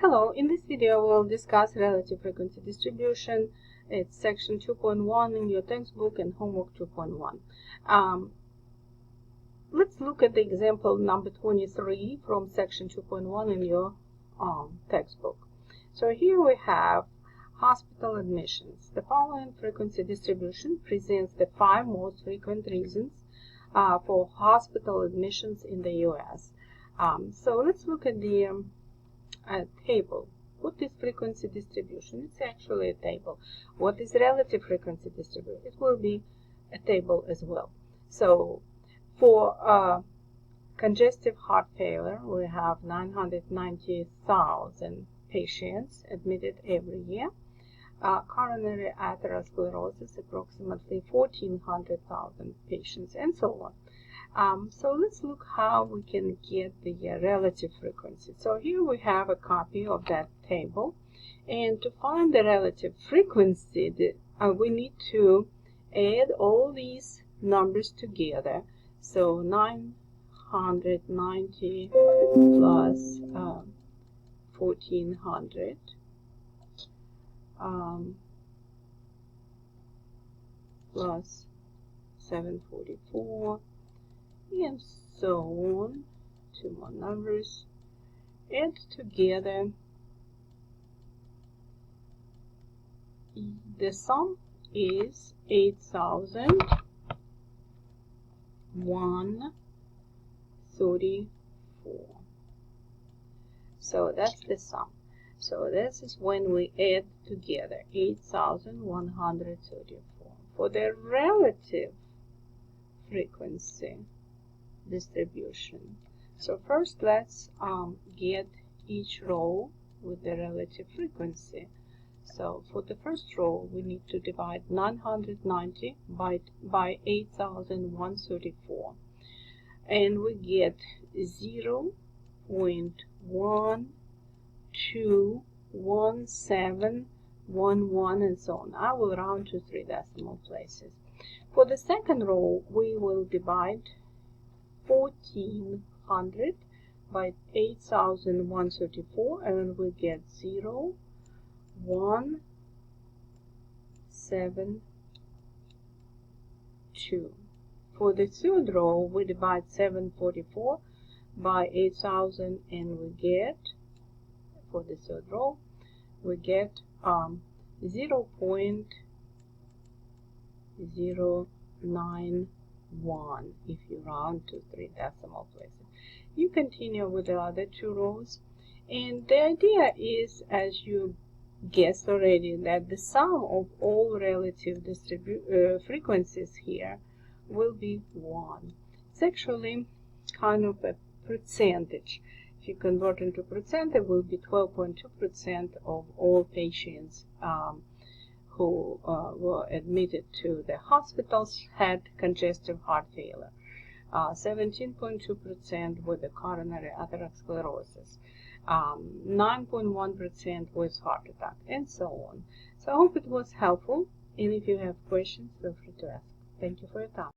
Hello, in this video we'll discuss relative frequency distribution. It's section 2.1 in your textbook and homework 2.1. Let's look at the example number 23 from section 2.1 in your textbook. So here we have hospital admissions. The following frequency distribution presents the 5 most frequent reasons for hospital admissions in the US. So let's look at the table. What is frequency distribution? It's actually a table. What is relative frequency distribution? It will be a table as well. So for congestive heart failure, we have 990,000 patients admitted every year. Coronary atherosclerosis, approximately 1,400,000 patients, and so on. So let's look how we can get the relative frequency. So here we have a copy of that table, and to find the relative frequency, we need to add all these numbers together. So 990 plus 1,400 plus 744, and so on. Two more numbers, add together. The sum is 8,134. So that's the sum. So this is when we add together 8,134. For the relative frequency distribution. So first let's get each row with the relative frequency. So for the first row we need to divide 990 by 8,134, and we get 0.121711 and so on. I will round to 3 decimal places. For the second row we will divide 1,400 by 8,134, and we get 0.172. For the third row we divide 744 by 8,000, and we get, for the third row, we get 0.091 if you round to 3 decimal places. You continue with the other two rows, and the idea is, as you guessed already, that the sum of all relative frequencies here will be 1. It's actually kind of a percentage. If you convert into percent, it will be 12.2% of all patients who were admitted to the hospitals had congestive heart failure, 17.2% with the coronary atherosclerosis, 9.1% with heart attack, and so on. So I hope it was helpful, and if you have questions, feel free to ask. Thank you for your time.